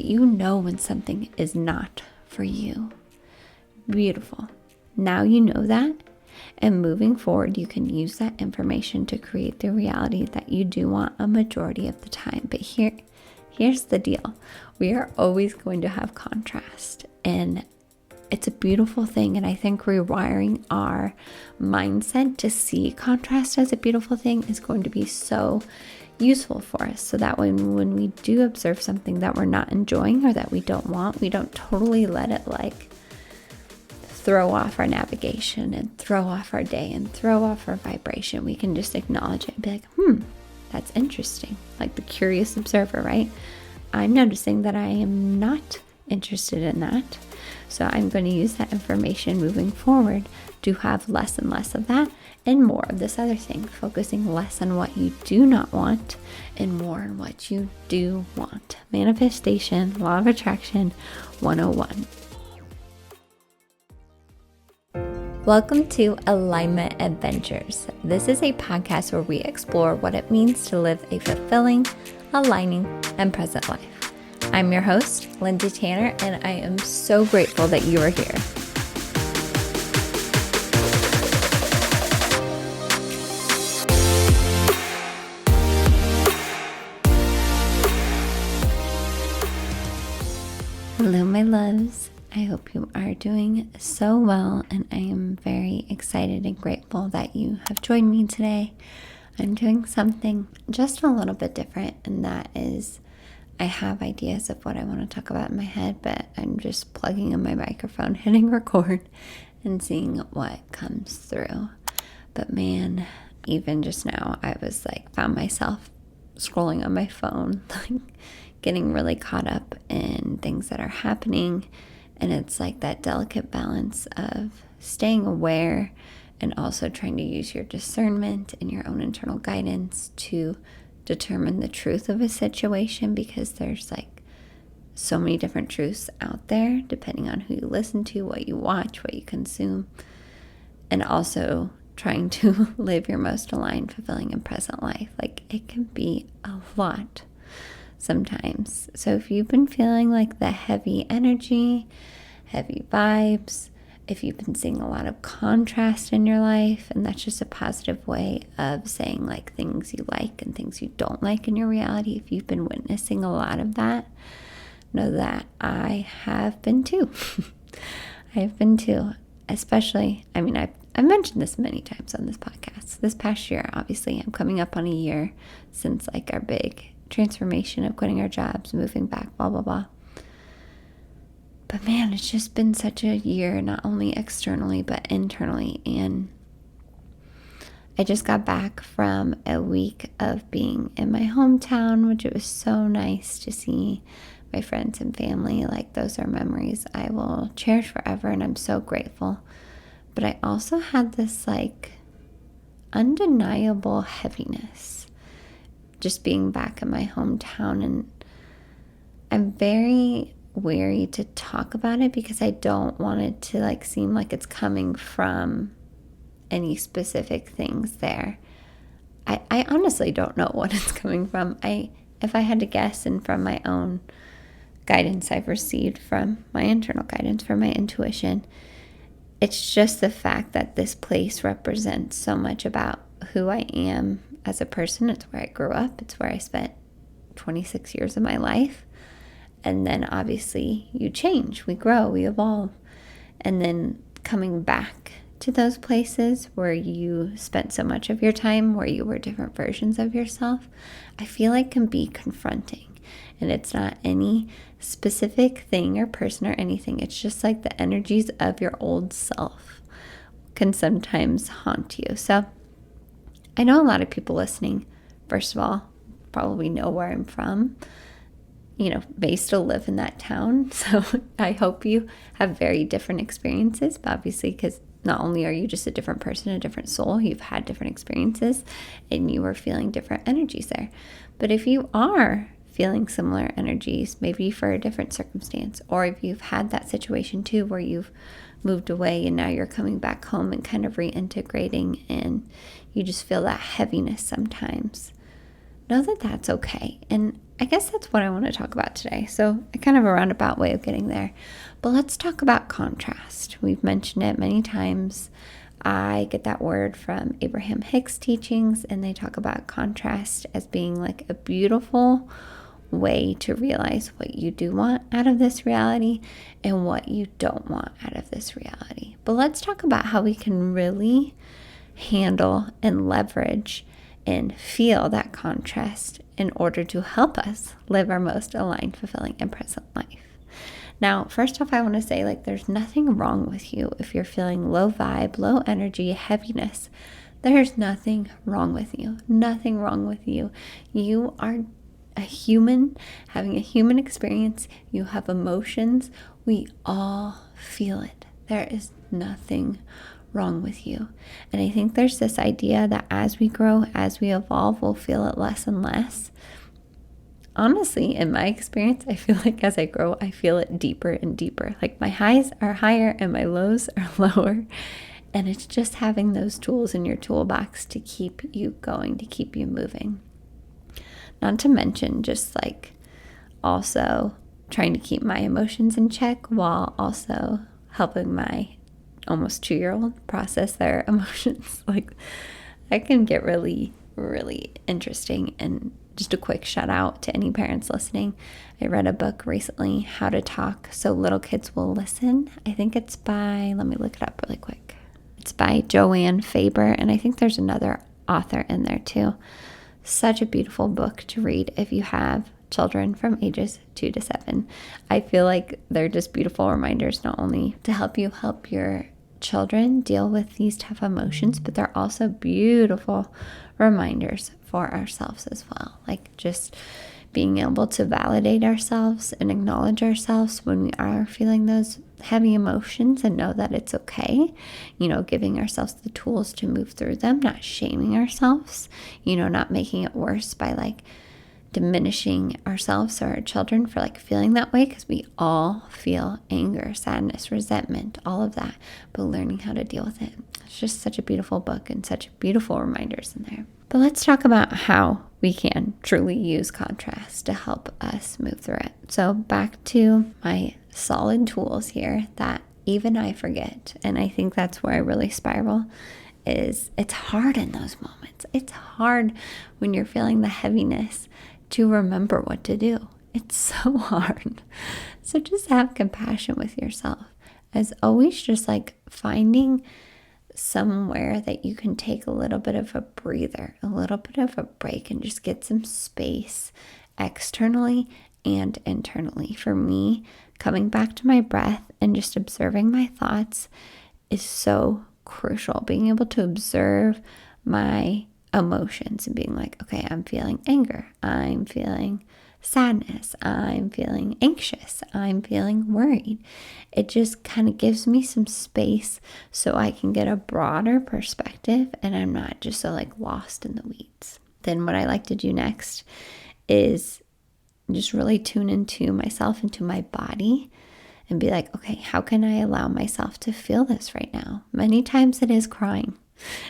that you know when something is not for you. Beautiful. Now you know that, and moving forward, you can use that information to create the reality that you do want a majority of the time. But here's the deal. We are always going to have contrast, and it's a beautiful thing. And I think rewiring our mindset to see contrast as a beautiful thing is going to be so useful for us, so that when we do observe something that we're not enjoying or that we don't want, we don't totally let it like throw off our navigation and throw off our day and throw off our vibration. We can just acknowledge it and be like, that's interesting. Like the curious observer, right? I'm noticing that I am not interested in that. So I'm going to use that information moving forward to have less and less of that and more of this other thing, focusing less on what you do not want and more on what you do want. Manifestation, Law of Attraction 101. Welcome to Alignment Adventures. This is a podcast where we explore what it means to live a fulfilling, aligning, and present life. I'm your host, Lindsay Tanner, and I am so grateful that you are here. Hello, my loves. I hope you are doing so well, and I am very excited and grateful that you have joined me today. I'm doing something just a little bit different, and that is I have ideas of what I want to talk about in my head, but I'm just plugging in my microphone, hitting record, and seeing what comes through. But man, even just now, I was like, found myself scrolling on my phone, like getting really caught up in things that are happening. And it's like that delicate balance of staying aware and also trying to use your discernment and your own internal guidance to determine the truth of a situation, because there's like so many different truths out there depending on who you listen to, what you watch, what you consume, and also trying to live your most aligned, fulfilling, and present life. Like it can be a lot sometimes. So if you've been feeling like the heavy energy, heavy vibes, if you've been seeing a lot of contrast in your life, and that's just a positive way of saying like things you like and things you don't like in your reality, if you've been witnessing a lot of that, know that I have been too. I have been too, especially, I mean, I've mentioned this many times on this podcast. This past year, obviously, I'm coming up on a year since like our big transformation of quitting our jobs, moving back, blah, blah, blah. But man, it's just been such a year, not only externally, but internally. And I just got back from a week of being in my hometown, which it was so nice to see my friends and family. Like those are memories I will cherish forever, and I'm so grateful. But I also had this like undeniable heaviness just being back in my hometown, and I'm very wary to talk about it because I don't want it to like seem like it's coming from any specific things there. I honestly don't know what it's coming from. If I had to guess, and from my own guidance I've received from my internal guidance, from my intuition, it's just the fact that this place represents so much about who I am as a person. It's where I grew up. It's where I spent 26 years of my life. And then obviously you change, we grow, we evolve. And then coming back to those places where you spent so much of your time, where you were different versions of yourself, I feel like can be confronting. And it's not any specific thing or person or anything. It's just like the energies of your old self can sometimes haunt you. So I know a lot of people listening, first of all, probably know where I'm from. May still live in that town. So I hope you have very different experiences, but obviously, because not only are you just a different person, a different soul, you've had different experiences and you are feeling different energies there. But if you are feeling similar energies, maybe for a different circumstance, or if you've had that situation too, where you've moved away and now you're coming back home and kind of reintegrating, and you just feel that heaviness sometimes, know that that's okay. And I guess that's what I want to talk about today. So I kind of a roundabout way of getting there. But let's talk about contrast. We've mentioned it many times. I get that word from Abraham Hicks teachings, and they talk about contrast as being like a beautiful way to realize what you do want out of this reality and what you don't want out of this reality. But let's talk about how we can really handle and leverage and feel that contrast in order to help us live our most aligned, fulfilling, and present life. Now, first off, I want to say, like, there's nothing wrong with you if you're feeling low vibe, low energy, heaviness. There's nothing wrong with you. Nothing wrong with you. You are a human having a human experience. You have emotions. We all feel it. There is nothing wrong with you. And I think there's this idea that as we grow, as we evolve, we'll feel it less and less. Honestly, in my experience, I feel like as I grow, I feel it deeper and deeper. Like my highs are higher and my lows are lower. And it's just having those tools in your toolbox to keep you going, to keep you moving. Not to mention just like also trying to keep my emotions in check while also helping my almost 2-year-old process their emotions. Like that can get really, really interesting. And just a quick shout out to any parents listening. I read a book recently, How to Talk So Little Kids Will Listen. I think it's by, let me look it up really quick. It's by Joanne Faber, and I think there's another author in there too. Such a beautiful book to read if you have children from ages 2 to 7. I feel like they're just beautiful reminders, not only to help you help your children deal with these tough emotions, but they're also beautiful reminders for ourselves as well. Like just being able to validate ourselves and acknowledge ourselves when we are feeling those heavy emotions and know that it's okay, giving ourselves the tools to move through them, not shaming ourselves, not making it worse by like diminishing ourselves or our children for like feeling that way, because we all feel anger, sadness, resentment, all of that, but learning how to deal with it. It's just such a beautiful book and such beautiful reminders in there. But let's talk about how we can truly use contrast to help us move through it. So back to my solid tools here that even I forget, and I think that's where I really spiral, is it's hard in those moments. It's hard when you're feeling the heaviness to remember what to do. It's so hard. So just have compassion with yourself. As always, just like finding somewhere that you can take a little bit of a breather, a little bit of a break, and just get some space externally and internally. For me, coming back to my breath and just observing my thoughts is so crucial. Being able to observe my emotions and being like, okay, I'm feeling anger, I'm feeling sadness, I'm feeling anxious, I'm feeling worried. It just kind of gives me some space so I can get a broader perspective and I'm not just so like lost in the weeds. Then what I like to do next is just really tune into myself, into my body, and be like, okay, how can I allow myself to feel this right now? Many times it is crying.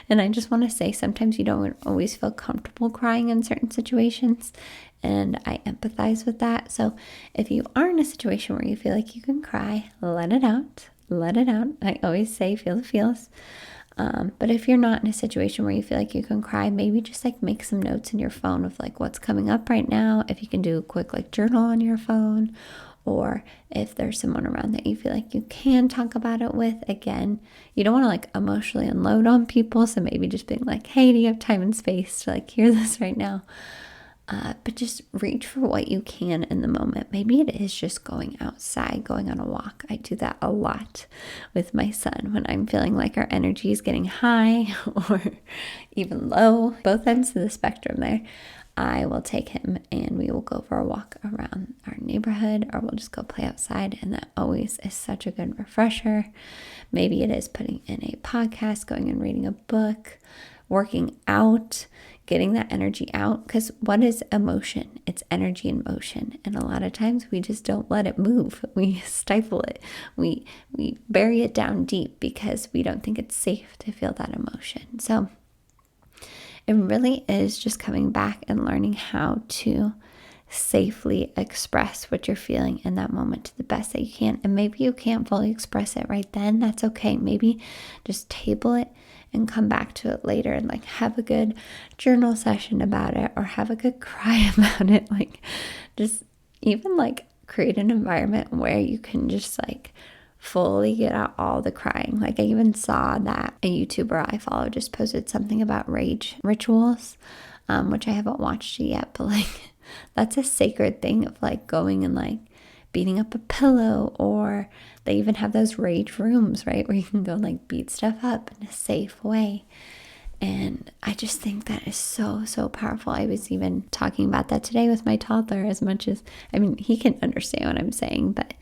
And I just want to say, sometimes you don't always feel comfortable crying in certain situations, and I empathize with that. So if you are in a situation where you feel like you can cry, let it out. Let it out. I always say feel the feels. But if you're not in a situation where you feel like you can cry, maybe just like make some notes in your phone of like what's coming up right now. If you can do a quick like journal on your phone, or if there's someone around that you feel like you can talk about it with. Again, you don't want to like emotionally unload on people, so maybe just being like, hey, do you have time and space to like hear this right now? But just reach for what you can in the moment. Maybe it is just going outside, going on a walk. I do that a lot with my son when I'm feeling like our energy is getting high or even low, both ends of the spectrum there. I will take him and we will go for a walk around our neighborhood, or we'll just go play outside. And that always is such a good refresher. Maybe it is putting in a podcast, going and reading a book, working out, getting that energy out. Because what is emotion? It's energy in motion. And a lot of times we just don't let it move. We stifle it. We bury it down deep because we don't think it's safe to feel that emotion. So it really is just coming back and learning how to safely express what you're feeling in that moment to the best that you can. And maybe you can't fully express it right then. That's okay. Maybe just table it and come back to it later and like have a good journal session about it, or have a good cry about it. Like just even like create an environment where you can just like fully get out all the crying. Like I even saw that a YouTuber I follow just posted something about rage rituals, which I haven't watched it yet, but like that's a sacred thing of like going and like beating up a pillow, or they even have those rage rooms, right, where you can go like beat stuff up in a safe way. And I just think that is so, so powerful. I was even talking about that today with my toddler, as much as, I mean, he can understand what I'm saying, but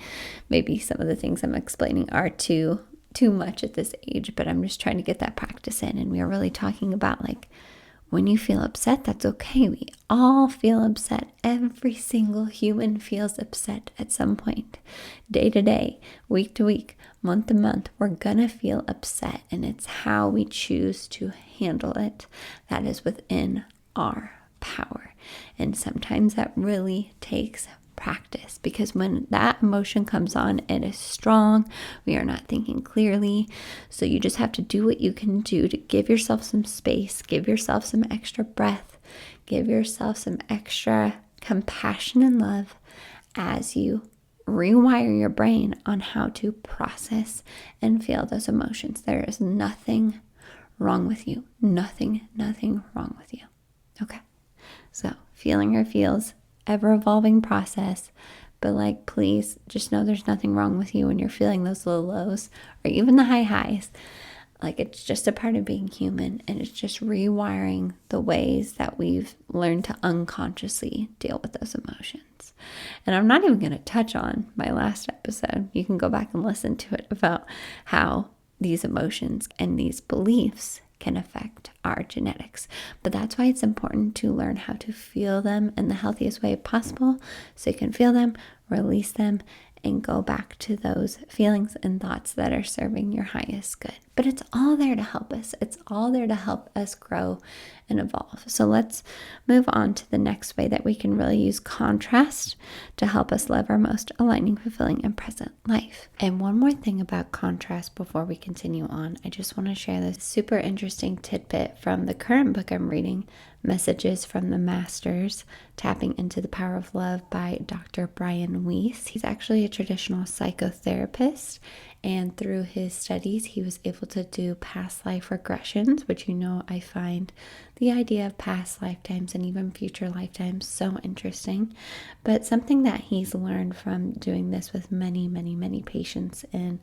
maybe some of the things I'm explaining are too much at this age, but I'm just trying to get that practice in. And we are really talking about like, when you feel upset, that's okay. We all feel upset. Every single human feels upset at some point. Day to day, week to week, month to month, we're gonna feel upset. And it's how we choose to handle it that is within our power. And sometimes that really takes practice, because when that emotion comes on, it is strong. We are not thinking clearly. So you just have to do what you can do to give yourself some space, give yourself some extra breath, give yourself some extra compassion and love as you rewire your brain on how to process and feel those emotions. There is nothing wrong with you. Nothing wrong with you. Okay. So feeling your feels, ever-evolving process, but like please just know there's nothing wrong with you when you're feeling those low lows or even the high highs. Like it's just a part of being human, and it's just rewiring the ways that we've learned to unconsciously deal with those emotions. And I'm not even going to touch on my last episode. You can go back and listen to it about how these emotions and these beliefs can affect our genetics. But that's why it's important to learn how to feel them in the healthiest way possible, so you can feel them, release them, and go back to those feelings and thoughts that are serving your highest good. But it's all there to help us. It's all there to help us grow and evolve. So let's move on to the next way that we can really use contrast to help us live our most aligning, fulfilling, and present life. And one more thing about contrast before we continue on, I just want to share this super interesting tidbit from the current book I'm reading, Messages from the Masters, Tapping into the Power of Love by Dr. Brian Weiss. He's actually a traditional psychotherapist, and through his studies, he was able to do past life regressions, which I find the idea of past lifetimes and even future lifetimes so interesting. But something that he's learned from doing this with many, many, many patients and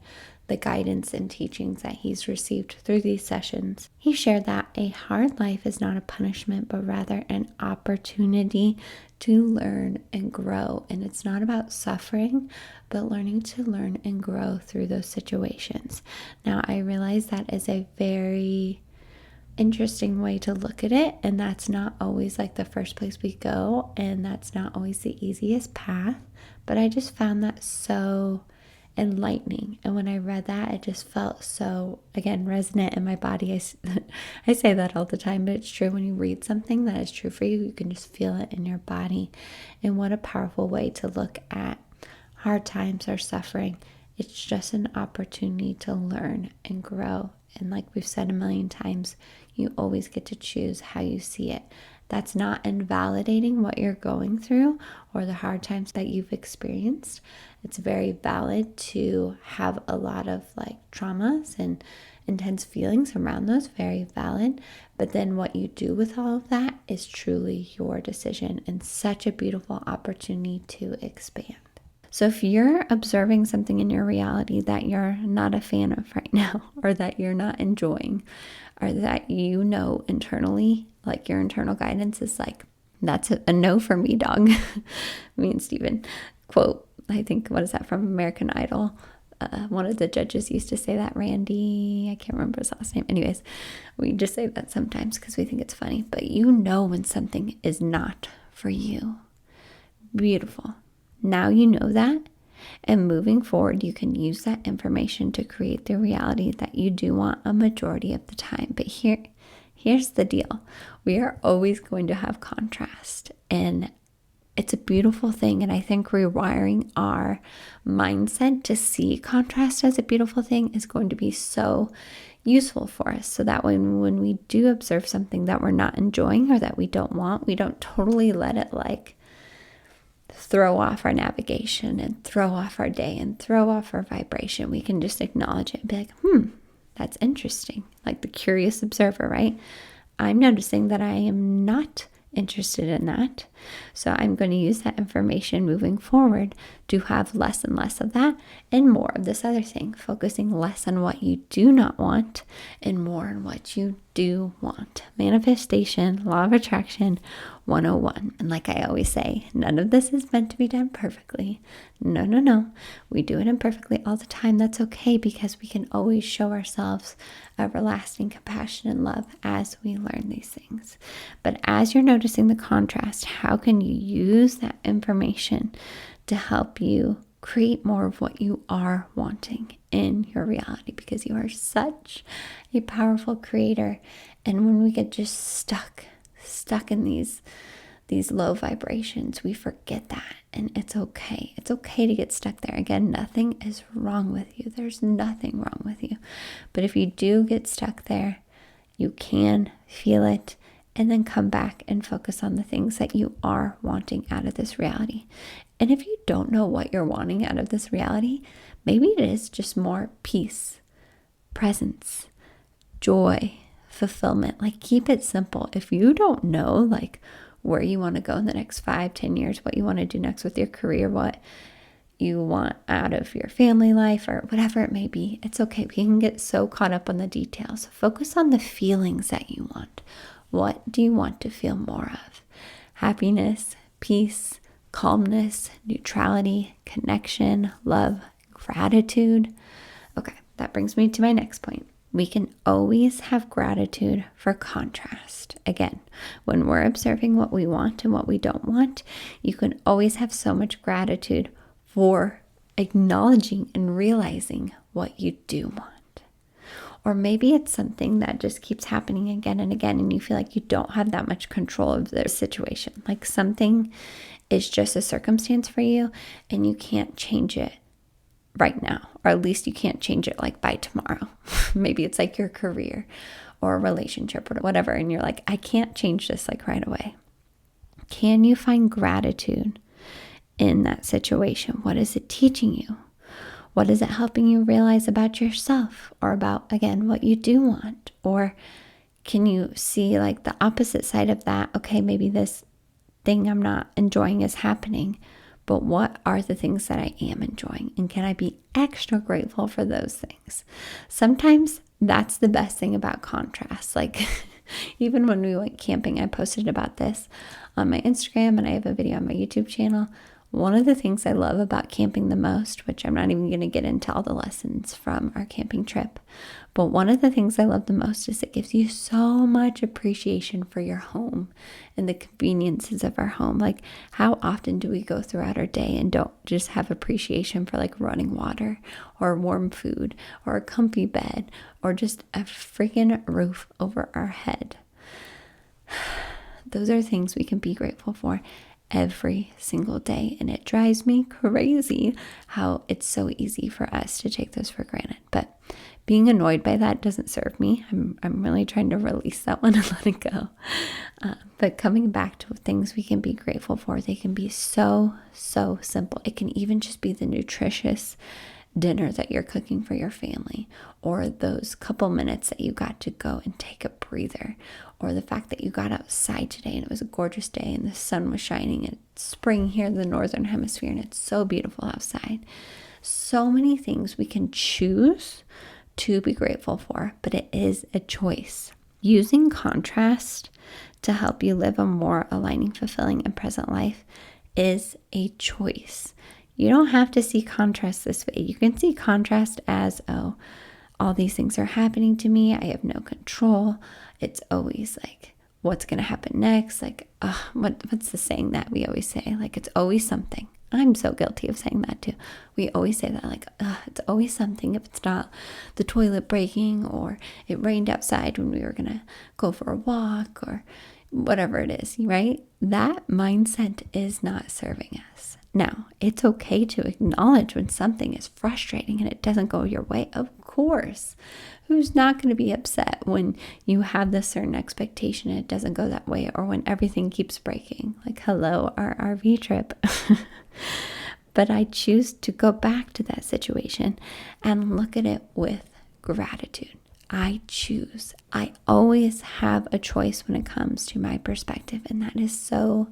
the guidance and teachings that he's received through these sessions, he shared that a hard life is not a punishment, but rather an opportunity to learn and grow. And it's not about suffering, but learning to learn and grow through those situations. Now, I realize that is a very interesting way to look at it, and that's not always like the first place we go, and that's not always the easiest path, but I just found that so enlightening. And when I read that, it just felt so, again, resonant in my body. I say that all the time, but it's true. When you read something that is true for you, you can just feel it in your body. And what a powerful way to look at hard times or suffering. It's just an opportunity to learn and grow. And like we've said a million times, you always get to choose how you see it. That's not invalidating what you're going through or the hard times that you've experienced. It's very valid to have a lot of like traumas and intense feelings around those, very valid. But then what you do with all of that is truly your decision, and such a beautiful opportunity to expand. So if you're observing something in your reality that you're not a fan of right now, or that you're not enjoying, or that internally, like your internal guidance is like, that's a no for me, dog. Me and Steven quote, I think, what is that from American Idol? One of the judges used to say that, Randy, I can't remember his last name. Anyways, we just say that sometimes because we think it's funny, but when something is not for you. Beautiful. Now you know that, and moving forward, you can use that information to create the reality that you do want a majority of the time. But here's the deal. We are always going to have contrast, and it's a beautiful thing. And I think rewiring our mindset to see contrast as a beautiful thing is going to be so useful for us, so that when we do observe something that we're not enjoying or that we don't want, we don't totally let it like throw off our navigation and throw off our day and throw off our vibration. We can just acknowledge it and be like, that's interesting. Like the curious observer, right? I'm noticing that I am not interested in that. So I'm going to use that information moving forward to have less and less of that and more of this other thing, focusing less on what you do not want and more on what you do want. Manifestation, law of attraction 101. And like I always say, none of this is meant to be done perfectly. No. We do it imperfectly all the time. That's okay, because we can always show ourselves everlasting compassion and love as we learn these things. But as you're noticing the contrast, how can you use that information to help you create more of what you are wanting in your reality? Because you are such a powerful creator. And when we get just stuck in these low vibrations, we forget that. And it's okay. It's okay to get stuck there. Again, nothing is wrong with you. There's nothing wrong with you. But if you do get stuck there, you can feel it and then come back and focus on the things that you are wanting out of this reality. And if you don't know what you're wanting out of this reality, maybe it is just more peace, presence, joy, fulfillment. Like, keep it simple. If you don't know like where you want to go in the next 5-10 years, what you want to do next with your career, what you want out of your family life, or whatever it may be, it's okay. We can get so caught up on the details. Focus on the feelings that you want. What do you want to feel more of? Happiness, peace, calmness, neutrality, connection, love, gratitude. Okay, that brings me to my next point. We can always have gratitude for contrast. Again, when we're observing what we want and what we don't want, you can always have so much gratitude for acknowledging and realizing what you do want. Or maybe it's something that just keeps happening again and again, and you feel like you don't have that much control of the situation. Like something is just a circumstance for you and you can't change it right now, or at least you can't change it like by tomorrow. Maybe it's like your career or a relationship or whatever, and you're like, I can't change this like right away. Can you find gratitude in that situation? What is it teaching you? What is it helping you realize about yourself, or about, again, what you do want? Or can you see like the opposite side of that? Okay, maybe this thing I'm not enjoying is happening, but what are the things that I am enjoying? And can I be extra grateful for those things? Sometimes that's the best thing about contrast. Like even when we went camping, I posted about this on my Instagram, and I have a video on my YouTube channel. One of the things I love about camping the most, which I'm not even going to get into all the lessons from our camping trip, but one of the things I love the most is it gives you so much appreciation for your home and the conveniences of our home. Like, how often do we go throughout our day and don't just have appreciation for like running water or warm food or a comfy bed or just a freaking roof over our head? Those are things we can be grateful for every single day, and it drives me crazy how it's so easy for us to take those for granted. But being annoyed by that doesn't serve me. I'm really trying to release that one and let it go. But coming back to things we can be grateful for, they can be so simple. It can even just be the nutritious dinner that you're cooking for your family, or those couple minutes that you got to go and take a breather, or the fact that you got outside today and it was a gorgeous day and the sun was shining. It's spring here in the northern hemisphere and it's so beautiful outside. So many things we can choose to be grateful for, but it is a choice. Using contrast to help you live a more aligning, fulfilling, and present life is a choice. You don't have to see contrast this way. You can see contrast as, oh, all these things are happening to me. I have no control. It's always like, what's going to happen next? Like, what's the saying that we always say? Like, it's always something. I'm so guilty of saying that too. We always say that, like, it's always something. If it's not the toilet breaking, or it rained outside when we were going to go for a walk, or whatever it is, right? That mindset is not serving us. Now, it's okay to acknowledge when something is frustrating and it doesn't go your way. Of course. Who's not going to be upset when you have this certain expectation and it doesn't go that way, or when everything keeps breaking? Like, hello, our RV trip. But I choose to go back to that situation and look at it with gratitude. I choose. I always have a choice when it comes to my perspective. And that is so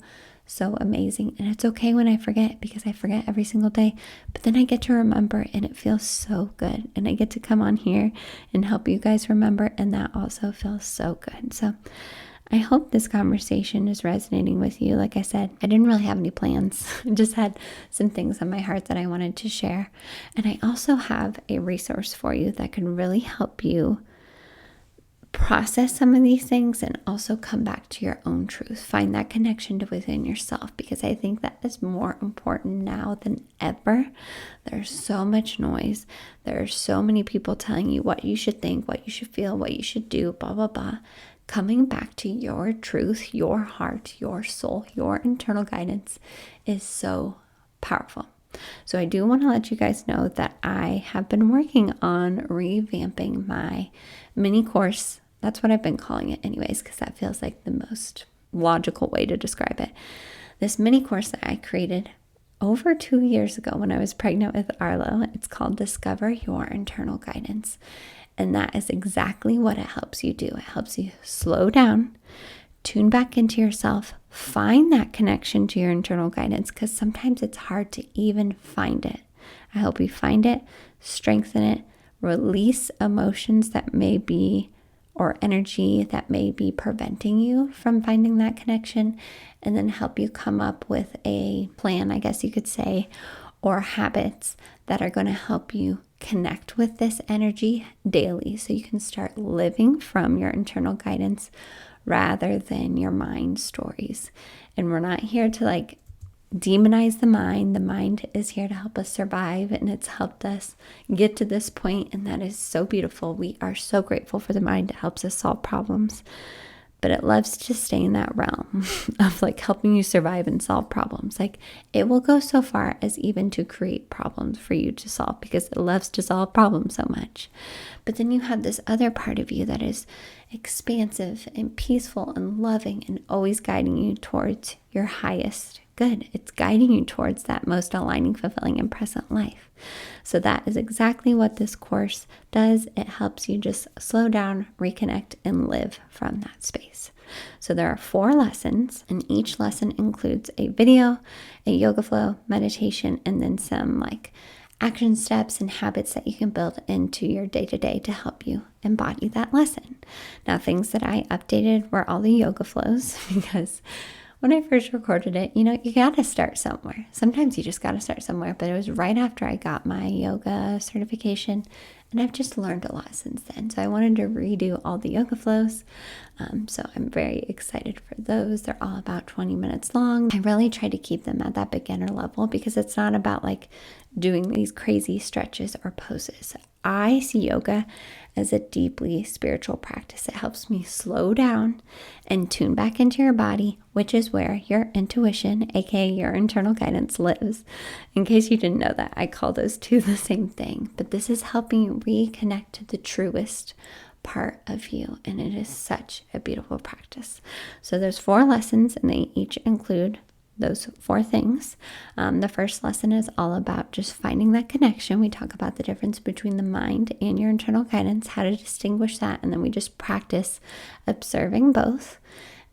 amazing. And it's okay when I forget, because I forget every single day. But then I get to remember, and it feels so good. And I get to come on here and help you guys remember. And that also feels so good. So I hope this conversation is resonating with you. Like I said, I didn't really have any plans. I just had some things on my heart that I wanted to share. And I also have a resource for you that can really help you process some of these things and also come back to your own truth. Find that connection to within yourself, because I think that is more important now than ever. There's so much noise. There are so many people telling you what you should think, what you should feel, what you should do, blah, blah, blah. Coming back to your truth, your heart, your soul, your internal guidance is so powerful. So I do want to let you guys know that I have been working on revamping my mini course. That's what I've been calling it anyways, because that feels like the most logical way to describe it. This mini course that I created over 2 years ago when I was pregnant with Arlo, it's called Discover Your Internal Guidance. And that is exactly what it helps you do. It helps you slow down, tune back into yourself, find that connection to your internal guidance, because sometimes it's hard to even find it. I hope you find it, strengthen it, release emotions that may be, or energy that may be preventing you from finding that connection, and then help you come up with a plan, I guess you could say, or habits that are going to help you connect with this energy daily, so you can start living from your internal guidance rather than your mind stories. And we're not here to like demonize the mind. The mind is here to help us survive, and it's helped us get to this point, and that is so beautiful. We are so grateful for the mind. It helps us solve problems, but it loves to stay in that realm of like helping you survive and solve problems. Like, it will go so far as even to create problems for you to solve, because it loves to solve problems so much. But then you have this other part of you that is expansive and peaceful and loving, and always guiding you towards your highest good. It's guiding you towards that most aligning, fulfilling, and present life. So that is exactly what this course does. It helps you just slow down, reconnect, and live from that space. So there are 4 lessons, and each lesson includes a video, a yoga flow, meditation, and then some like action steps and habits that you can build into your day-to-day to help you embody that lesson. Now, things that I updated were all the yoga flows, because when I first recorded it, you got to start somewhere. Sometimes you just got to start somewhere, but it was right after I got my yoga certification, and I've just learned a lot since then. So I wanted to redo all the yoga flows. So I'm very excited for those. They're all about 20 minutes long. I really try to keep them at that beginner level, because it's not about like doing these crazy stretches or poses. I see yoga as a deeply spiritual practice. It helps me slow down and tune back into your body, which is where your intuition, aka your internal guidance, lives. In case you didn't know that, I call those two the same thing. But this is helping you reconnect to the truest part of you, and it is such a beautiful practice. So there's 4 lessons, and they each include those 4 things. The first lesson is all about just finding that connection. We talk about the difference between the mind and your internal guidance, how to distinguish that, and then we just practice observing both.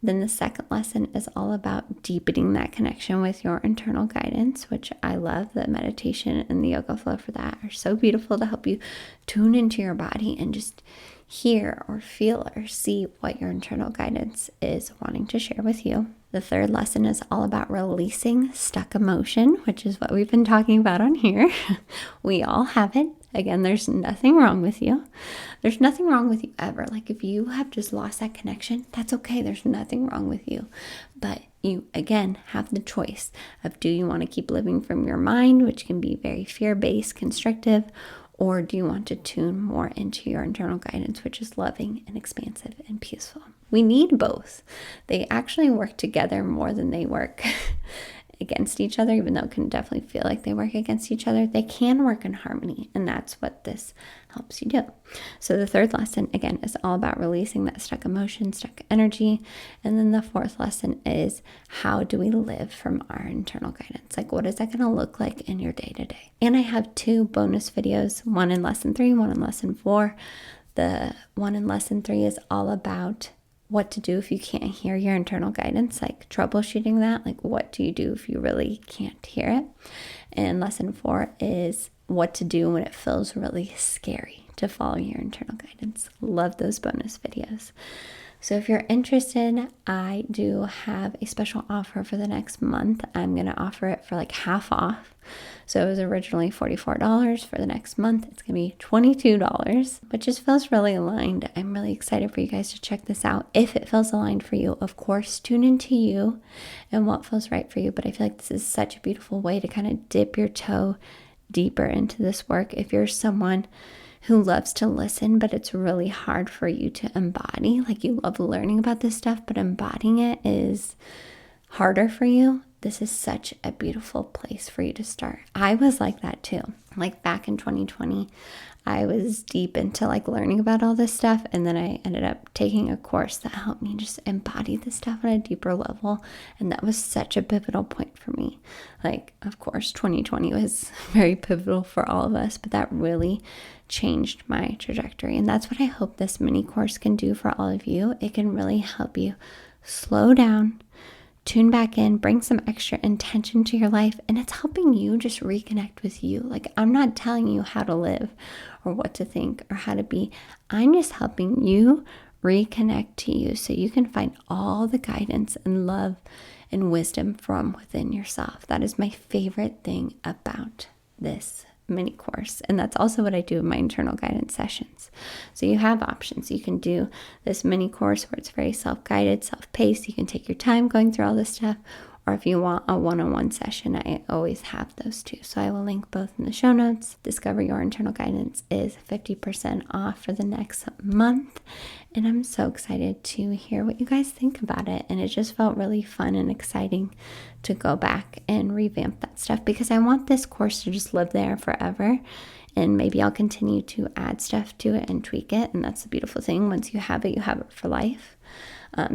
Then the second lesson is all about deepening that connection with your internal guidance, which I love. The meditation and the yoga flow for that are so beautiful to help you tune into your body and just hear or feel or see what your internal guidance is wanting to share with you. The third lesson is all about releasing stuck emotion, which is what we've been talking about on here. We all have it. Again, there's nothing wrong with you. There's nothing wrong with you ever. Like, if you have just lost that connection, that's okay. There's nothing wrong with you. But you, again, have the choice of, do you want to keep living from your mind, which can be very fear-based, constrictive, or do you want to tune more into your internal guidance, which is loving and expansive and peaceful? We need both. They actually work together more than they work against each other, even though it can definitely feel like they work against each other. They can work in harmony, and that's what this helps you do. So the third lesson, again, is all about releasing that stuck emotion, stuck energy. And then the fourth lesson is, how do we live from our internal guidance? Like, what is that going to look like in your day-to-day? And I have 2 bonus videos, one in lesson 3, one in lesson 4. The one in lesson 3 is all about what to do if you can't hear your internal guidance, like troubleshooting that, like what do you do if you really can't hear it? And lesson 4 is what to do when it feels really scary to follow your internal guidance. Love those bonus videos. So if you're interested, I do have a special offer for the next month. I'm going to offer it for like half off. So it was originally $44 for the next month. It's going to be $22, but just feels really aligned. I'm really excited for you guys to check this out. If it feels aligned for you, of course, tune into you and what feels right for you. But I feel like this is such a beautiful way to kind of dip your toe deeper into this work. If you're someone who loves to listen, but it's really hard for you to embody, like you love learning about this stuff, but embodying it is harder for you, this is such a beautiful place for you to start. I was like that too. Like back in 2020, I was deep into like learning about all this stuff, and then I ended up taking a course that helped me just embody this stuff on a deeper level, and that was such a pivotal point for me. Like, of course, 2020 was very pivotal for all of us, but that really changed my trajectory, and that's what I hope this mini course can do for all of you. It can really help you slow down, tune back in, bring some extra intention to your life, and it's helping you just reconnect with you. Like, I'm not telling you how to live or what to think or how to be. I'm just helping you reconnect to you so you can find all the guidance and love and wisdom from within yourself. That is my favorite thing about this mini course, and that's also what I do in my internal guidance sessions. So you have options. You can do this mini course where it's very self-guided, self-paced. You can take your time going through all this stuff, or if you want a one-on-one session, I always have those too. So I will link both in the show notes. Discover Your Internal Guidance is 50% off for the next month, and I'm so excited to hear what you guys think about it. And it just felt really fun and exciting to go back and revamp that stuff, because I want this course to just live there forever. And maybe I'll continue to add stuff to it and tweak it. And that's the beautiful thing. Once you have it for life.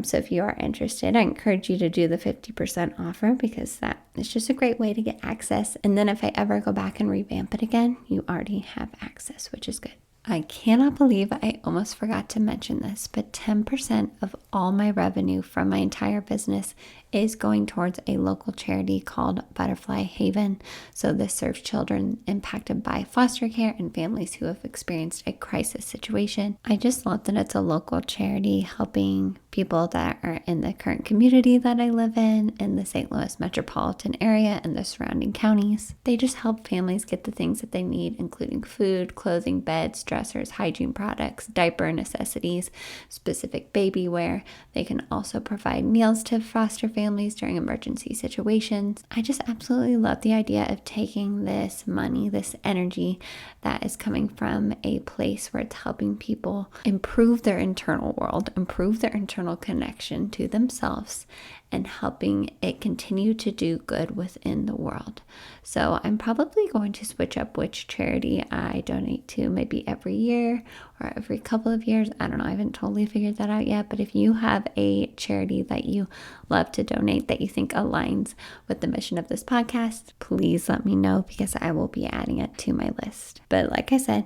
So if you are interested, I encourage you to do the 50% offer, because that is just a great way to get access. And then if I ever go back and revamp it again, you already have access, which is good. I cannot believe I almost forgot to mention this, but 10% of all my revenue from my entire business is going towards a local charity called Butterfly Haven. So this serves children impacted by foster care and families who have experienced a crisis situation. I just love that it's a local charity helping people that are in the current community that I live in the St. Louis metropolitan area and the surrounding counties. They just help families get the things that they need, including food, clothing, beds, dressers, hygiene products, diaper necessities, specific baby wear. They can also provide meals to foster families during emergency situations. I just absolutely love the idea of taking this money, this energy that is coming from a place where it's helping people improve their internal world, improve their internal connection to themselves, and helping it continue to do good within the world. So I'm probably going to switch up which charity I donate to, maybe every year or every couple of years. I don't know. I haven't totally figured that out yet. But if you have a charity that you love to donate that you think aligns with the mission of this podcast, please let me know, because I will be adding it to my list. But like I said,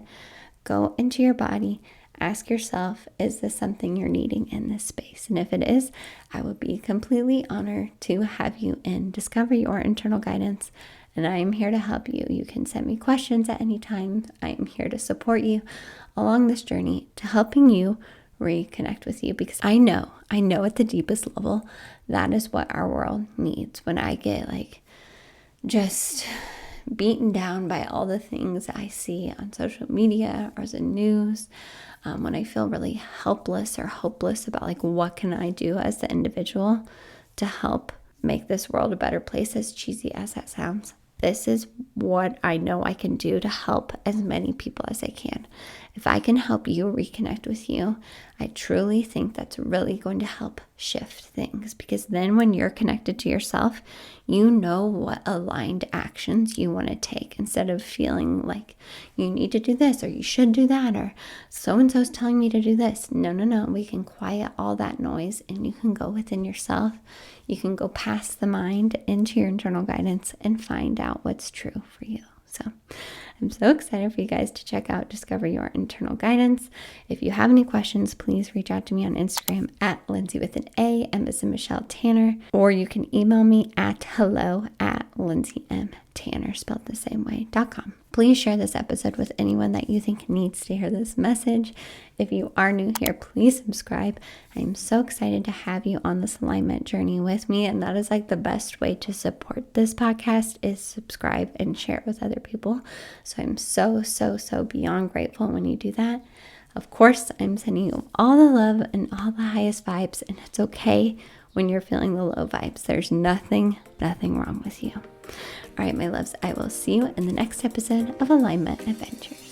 go into your body. Ask yourself, is this something you're needing in this space? And if it is, I would be completely honored to have you in Discover Your Internal Guidance. And I am here to help you. You can send me questions at any time. I am here to support you along this journey to helping you reconnect with you, because I know at the deepest level, that is what our world needs. When I get just beaten down by all the things I see on social media or the news, when I feel really helpless or hopeless about what can I do as the individual to help make this world a better place, as cheesy as that sounds. This is what I know I can do to help as many people as I can. If I can help you reconnect with you, I truly think that's really going to help shift things, because then when you're connected to yourself, you know what aligned actions you want to take, instead of feeling like you need to do this or you should do that or so-and-so's telling me to do this. No. We can quiet all that noise and you can go within yourself. You can go past the mind into your internal guidance and find out what's true for you. So I'm so excited for you guys to check out Discover Your Internal Guidance. If you have any questions, please reach out to me on Instagram at Lindsay with an A, M as in Michelle Tanner, or you can email me at hello@LindsayMTanner, spelled the same way.com. Please share this episode with anyone that you think needs to hear this message. If you are new here, please subscribe. I'm so excited to have you on this alignment journey with me, and that is like the best way to support this podcast is subscribe and share it with other people. So I'm so beyond grateful when you do that. Of course, I'm sending you all the love and all the highest vibes, and it's okay when you're feeling the low vibes. There's nothing wrong with you. All right, my loves, I will see you in the next episode of Alignment Adventures.